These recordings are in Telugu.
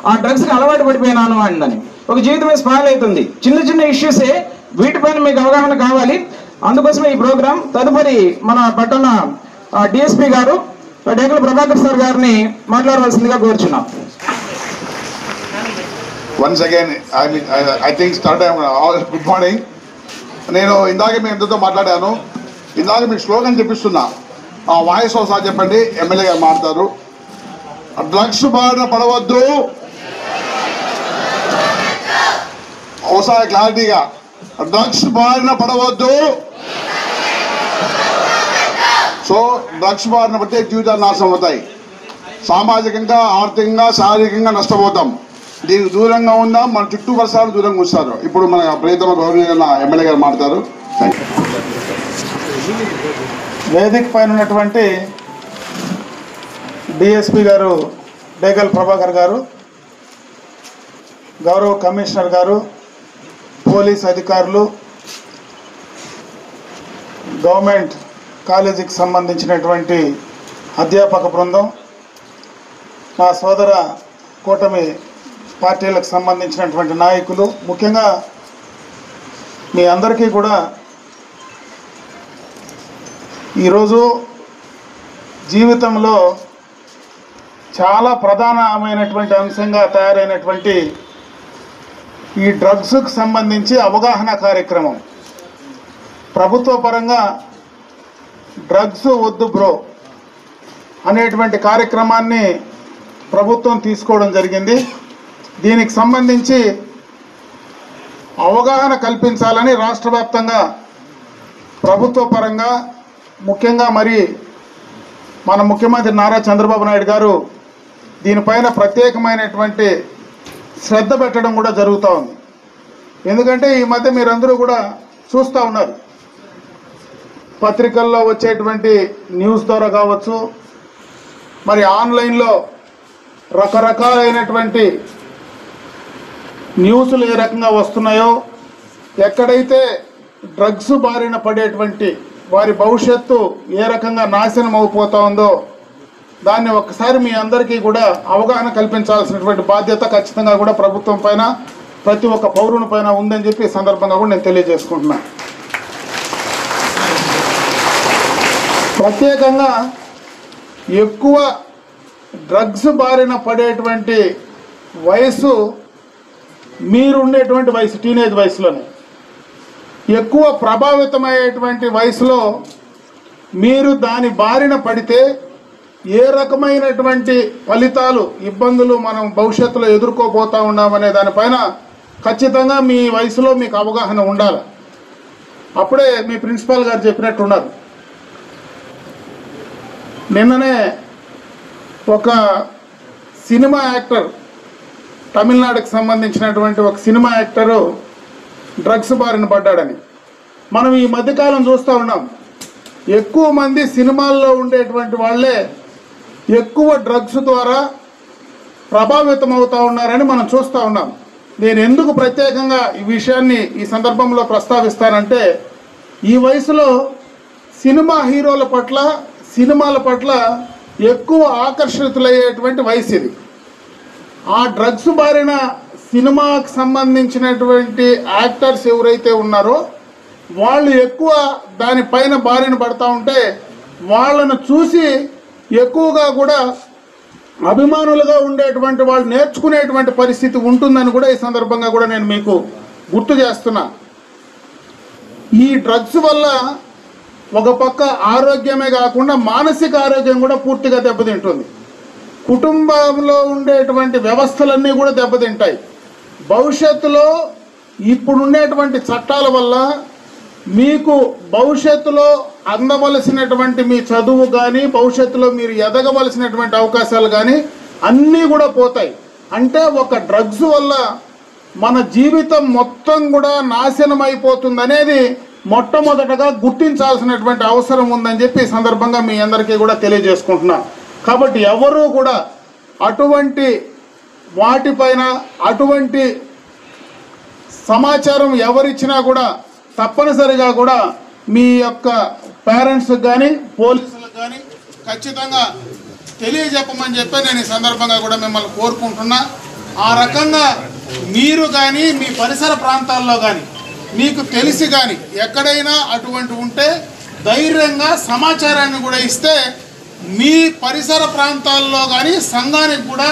ఆ డ్రగ్స్కి అలవాటు పడిపోయినాను అందని. ఒక జీవితమే స్పాయిల్ అవుతుంది. చిన్న చిన్న ఇష్యూసే, వీటిపైన మీకు అవగాహన కావాలి. అందుకోసమే ఈ ప్రోగ్రాం. తదుపరి మన పట్టణ డిఎస్పీ గారు డేగల ప్రభాకర్ సార్ గారిని మాట్లాడవలసిందిగా కోరుచున్నాం. Once again I think start good morning. నేను ఇందాక మీ అందరితో మాట్లాడాను. ఇందాక మీకు స్లోగన్ చెప్పిస్తున్నా, ఆ వాయిస్ ఒకసారి చెప్పండి. ఎమ్మెల్యే గారు మాట్లాడతారు. డ్రగ్స్ బారిన పడవద్దు. ఒకసారి క్లారిటీగా, డ్రగ్స్ బారిన పడవద్దు. సో డ్రగ్స్ బారిన పడితే జీవితాలు నాశనం అవుతాయి. సామాజికంగా, ఆర్థికంగా, శారీరకంగా నష్టపోతాం. దీనికి దూరంగా ఉందాం. మన చుట్టూ పరిసరాలు దూరంగా ఉంచుతారు. ఇప్పుడు మన ప్రియతమ గౌరవనీయ ఎమ్మెల్యే గారు మాట్లాడతారు. వేదిక పైన ఉన్నటువంటి డిఎస్పీ గారు డేగల్ ప్రభాకర్ గారు, గౌరవ కమిషనర్ గారు, పోలీస్ అధికారులు, గవర్నమెంట్ కాలేజీకి సంబంధించినటువంటి అధ్యాపక బృందం, మా సోదర కూటమి పార్టీలకు సంబంధించినటువంటి నాయకులు, ముఖ్యంగా మీ అందరికీ కూడా ఈరోజు జీవితంలో చాలా ప్రధానమైనటువంటి అంశంగా తయారైనటువంటి ఈ డ్రగ్స్కు సంబంధించి అవగాహన కార్యక్రమం. ప్రభుత్వ పరంగా డ్రగ్స్ వద్దు బ్రో అనేటువంటి కార్యక్రమాన్ని ప్రభుత్వం తీసుకోవడం జరిగింది. దీనికి సంబంధించి అవగాహన కల్పించాలని రాష్ట్ర వ్యాప్తంగా ప్రభుత్వ పరంగా, ముఖ్యంగా మరి మన ముఖ్యమంత్రి నారా చంద్రబాబు నాయుడు గారు దీనిపైన ప్రత్యేకమైనటువంటి శ్రద్ధ పెట్టడం కూడా జరుగుతూ ఉంది. ఎందుకంటే ఈ మధ్య మీరందరూ కూడా చూస్తూ ఉన్నారు, పత్రికల్లో వచ్చేటువంటి న్యూస్ ద్వారా కావచ్చు, మరి ఆన్లైన్లో రకరకాలైనటువంటి న్యూస్లు ఏ రకంగా వస్తున్నాయో, ఎక్కడైతే డ్రగ్స్ బారిన పడేటువంటి వారి భవిష్యత్తు ఏ రకంగా నాశనం అయిపోతూ ఉందో దాన్ని ఒక్కసారి మీ అందరికీ కూడా అవగాహన కల్పించాల్సినటువంటి బాధ్యత ఖచ్చితంగా కూడా ప్రభుత్వం పైన, ప్రతి ఒక్క పౌరుని పైన ఉందని చెప్పి ఈ సందర్భంగా కూడా నేను తెలియజేసుకుంటున్నా. ప్రత్యేకంగా ఎక్కువ డ్రగ్స్ బారిన పడేటువంటి వయసు మీరు ఉండేటువంటి వయసు, టీనేజ్ వయసులోనే. ఎక్కువ ప్రభావితమయ్యేటువంటి వయసులో మీరు దాని బారిన పడితే ఏ రకమైనటువంటి ఫలితాలు, ఇబ్బందులు మనం భవిష్యత్తులో ఎదుర్కోబోతూ ఉన్నామనే దానిపైన ఖచ్చితంగా మీ వయసులో మీకు అవగాహన ఉండాలి. అప్పుడే మీ ప్రిన్సిపాల్ గారు చెప్పినట్టున్నారు. నిన్ననే ఒక సినిమా యాక్టర్, తమిళనాడుకి సంబంధించినటువంటి ఒక సినిమా యాక్టరు డ్రగ్స్ బారిన పడ్డాడని. మనం ఈ మధ్యకాలం చూస్తూ ఉన్నాం, ఎక్కువ మంది సినిమాల్లో ఉండేటువంటి వాళ్ళే ఎక్కువ డ్రగ్స్ ద్వారా ప్రభావితం అవుతూ ఉన్నారని మనం చూస్తూ ఉన్నాం. నేను ఎందుకు ప్రత్యేకంగా ఈ విషయాన్ని ఈ సందర్భంలో ప్రస్తావిస్తానంటే, ఈ వయసులో సినిమా హీరోల పట్ల, సినిమాల పట్ల ఎక్కువ ఆకర్షితులయ్యేటువంటి వయసు ఇది. ఆ డ్రగ్స్ బారిన సినిమాకి సంబంధించినటువంటి యాక్టర్స్ ఎవరైతే ఉన్నారో వాళ్ళు ఎక్కువ దానిపైన బారిన పడతా ఉంటే వాళ్ళను చూసి ఎక్కువగా కూడా అభిమానులుగా ఉండేటువంటి వాళ్ళు నేర్చుకునేటువంటి పరిస్థితి ఉంటుందని కూడా ఈ సందర్భంగా కూడా నేను మీకు గుర్తు చేస్తున్నా. ఈ డ్రగ్స్ వల్ల ఒక పక్క ఆరోగ్యమే కాకుండా మానసిక ఆరోగ్యం కూడా పూర్తిగా దెబ్బతింటుంది. కుటుంబంలో ఉండేటువంటి వ్యవస్థలన్నీ కూడా దెబ్బతింటాయి. భవిష్యత్తులో ఇప్పుడుండేటువంటి చట్టాల వల్ల మీకు భవిష్యత్తులో అందవలసినటువంటి మీ చదువు కానీ, భవిష్యత్తులో మీరు ఎదగవలసినటువంటి అవకాశాలు కానీ అన్నీ కూడా పోతాయి. అంటే ఒక డ్రగ్స్ వల్ల మన జీవితం మొత్తం కూడా నాశనం అయిపోతుందనేది మొట్టమొదటగా గుర్తించాల్సినటువంటి అవసరం ఉందని చెప్పి ఈ సందర్భంగా మీ అందరికీ కూడా తెలియజేసుకుంటున్నా. కాబట్టి ఎవరూ కూడా అటువంటి వాటిపైన అటువంటి సమాచారం ఎవరిచ్చినా కూడా తప్పనిసరిగా కూడా మీ యొక్క పేరెంట్స్కి కానీ, పోలీసులకు కానీ ఖచ్చితంగా తెలియజెప్పమని చెప్పి నేను ఈ సందర్భంగా కూడా మిమ్మల్ని కోరుకుంటున్నా. ఆ రకంగా మీరు కానీ మీ పరిసర ప్రాంతాల్లో కానీ మీకు తెలిసి కానీ ఎక్కడైనా అటువంటి ఉంటే ధైర్యంగా సమాచారాన్ని కూడా ఇస్తే మీ పరిసర ప్రాంతాల్లో కానీ సంఘానికి కూడా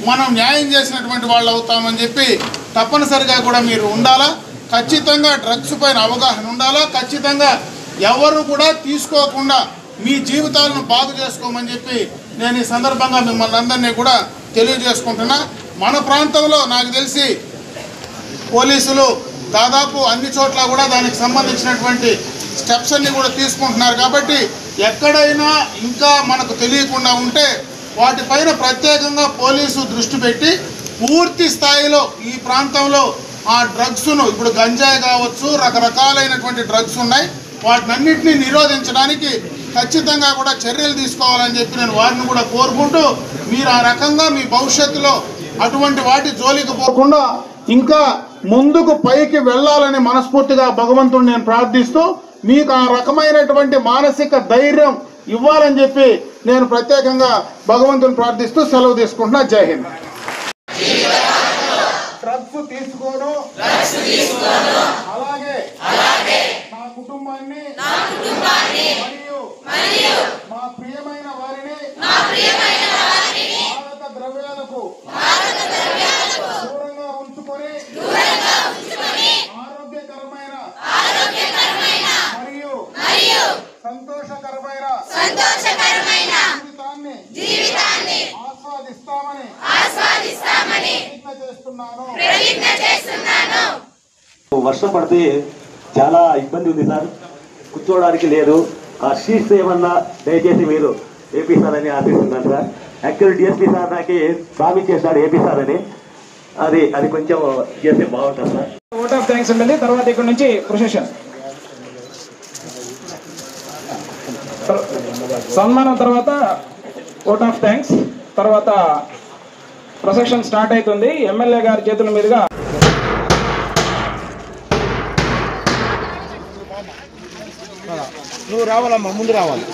మనం న్యాయం చేసినటువంటి వాళ్ళు అవుతామని చెప్పి తప్పనిసరిగా కూడా మీరు ఉండాలా. ఖచ్చితంగా డ్రగ్స్ పైన అవగాహన ఉండాలా. ఖచ్చితంగా ఎవరు కూడా తీసుకోకుండా మీ జీవితాలను బాగు చేసుకోమని చెప్పి నేను ఈ సందర్భంగా మిమ్మల్ని అందరినీ కూడా తెలియజేసుకుంటున్నా. మన ప్రాంతంలో నాకు తెలిసి పోలీసులు దాదాపు అన్ని చోట్ల కూడా దానికి సంబంధించినటువంటి స్టెప్స్ అన్ని కూడా తీసుకుంటున్నారు. కాబట్టి ఎక్కడైనా ఇంకా మనకు తెలియకుండా ఉంటే వాటిపైన ప్రత్యేకంగా పోలీసు దృష్టి పెట్టి పూర్తి స్థాయిలో ఈ ప్రాంతంలో ఆ డ్రగ్స్ను, ఇప్పుడు గంజాయి కావచ్చు, రకరకాలైనటువంటి డ్రగ్స్ ఉన్నాయి, వాటినన్నింటినీ నిరోధించడానికి ఖచ్చితంగా కూడా చర్యలు తీసుకోవాలని చెప్పి నేను వారిని కూడా కోరుకుంటూ, మీరు ఆ రకంగా మీ భవిష్యత్తులో అటువంటి వాటి జోలికి పోకుండా ఇంకా ముందుకు పైకి వెళ్ళాలని మనస్ఫూర్తిగా భగవంతుడిని నేను ప్రార్థిస్తూ మీకు ఆ రకమైనటువంటి మానసిక ధైర్యం ఇవ్వాలని చెప్పి నేను ప్రత్యేకంగా భగవంతుని ప్రార్థిస్తూ సెలవు తీసుకుంటున్నా. జై హింద్. డ్రగ్స్ తీసుకోను, అలాగే నా కుటుంబాన్ని మరియు మా ప్రియమైన వారిని మాదక ద్రవ్యాలకు దూరంగా ఉంచుకొని ఆరోగ్యకరమైన మరియు సంతోషకరమైన జీవితాన్ని ఆస్వాదిస్తామని ప్రతిజ్ఞ చేస్తున్నాను. వర్షం పడితే చాలా ఇబ్బంది ఉంది సార్, కూర్చోవడానికి లేదు. ఆ షీట్స్ ఏమన్నా దయచేసి మీరు ఏపీసారని ఆశిస్తున్నాను సార్. యాక్చువల్ డిఎస్పీ సార్ నాకు ప్రామిస్ చేశాడు ఏపీసార్ అని, అది కొంచెం చేస్తే బాగుంటుంది సార్. ఓట్ ఆఫ్ థ్యాంక్స్ ఉండండి. తర్వాత ఇక్కడ నుంచి ప్రొసెషన్ సన్మానం, తర్వాత ఓట్ ఆఫ్ థ్యాంక్స్, తర్వాత ప్రొసెషన్ స్టార్ట్ అవుతుంది. ఎమ్మెల్యే గారి చేతుల మీదుగా నువ్వు రావాలమ్మా, ముందు రావాలి.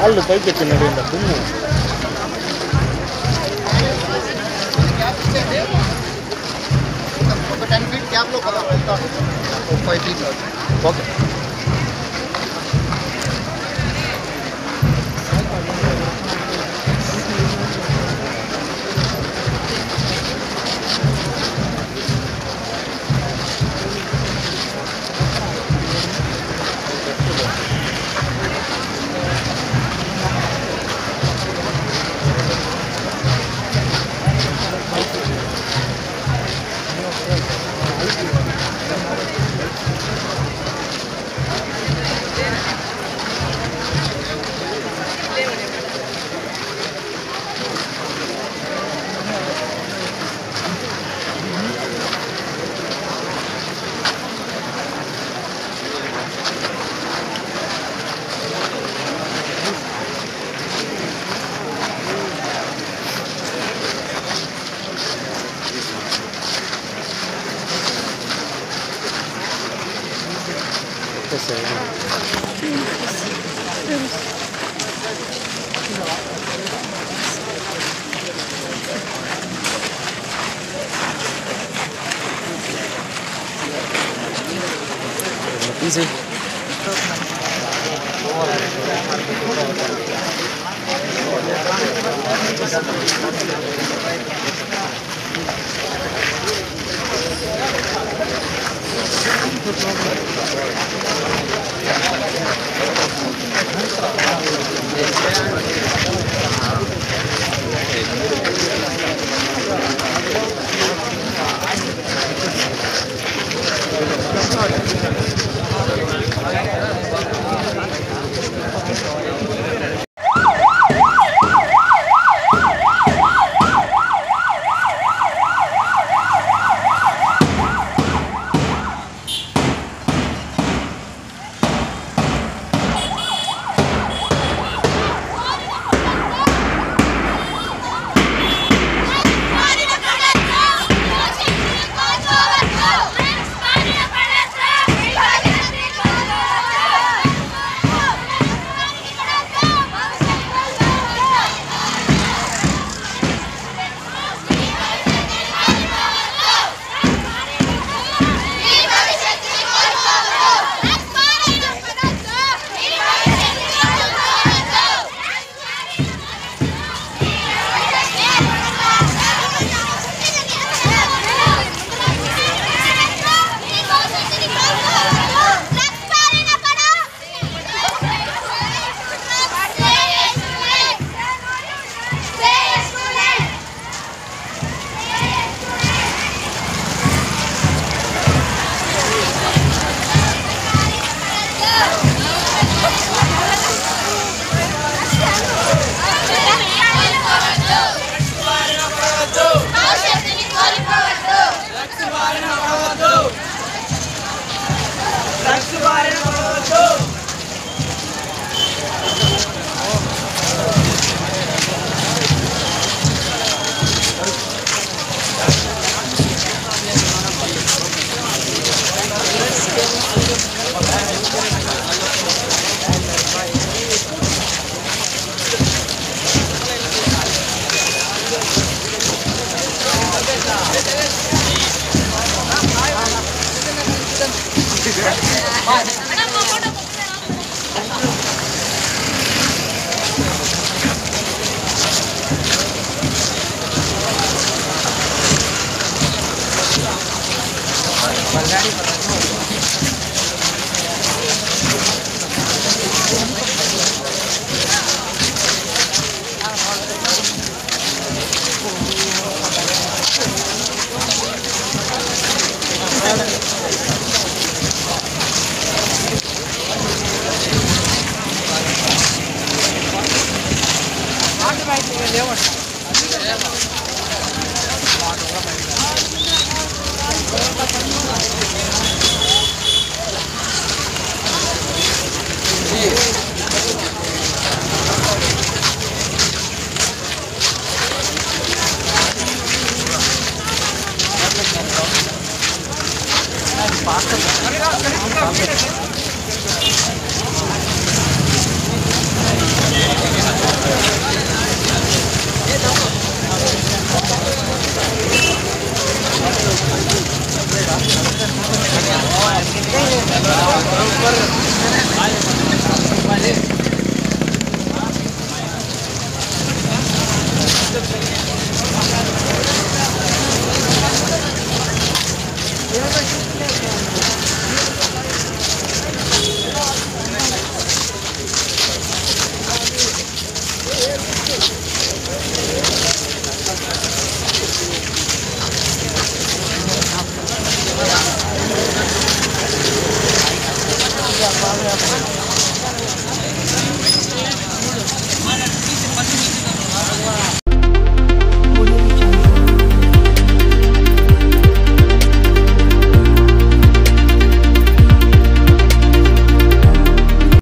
వాళ్ళు పైకి ఎక్కినాడు దుమ్ము. ఒక 10 feet గ్యాప్లో కదా వెళ్తాను. 5 feet. ఓకే. Bye.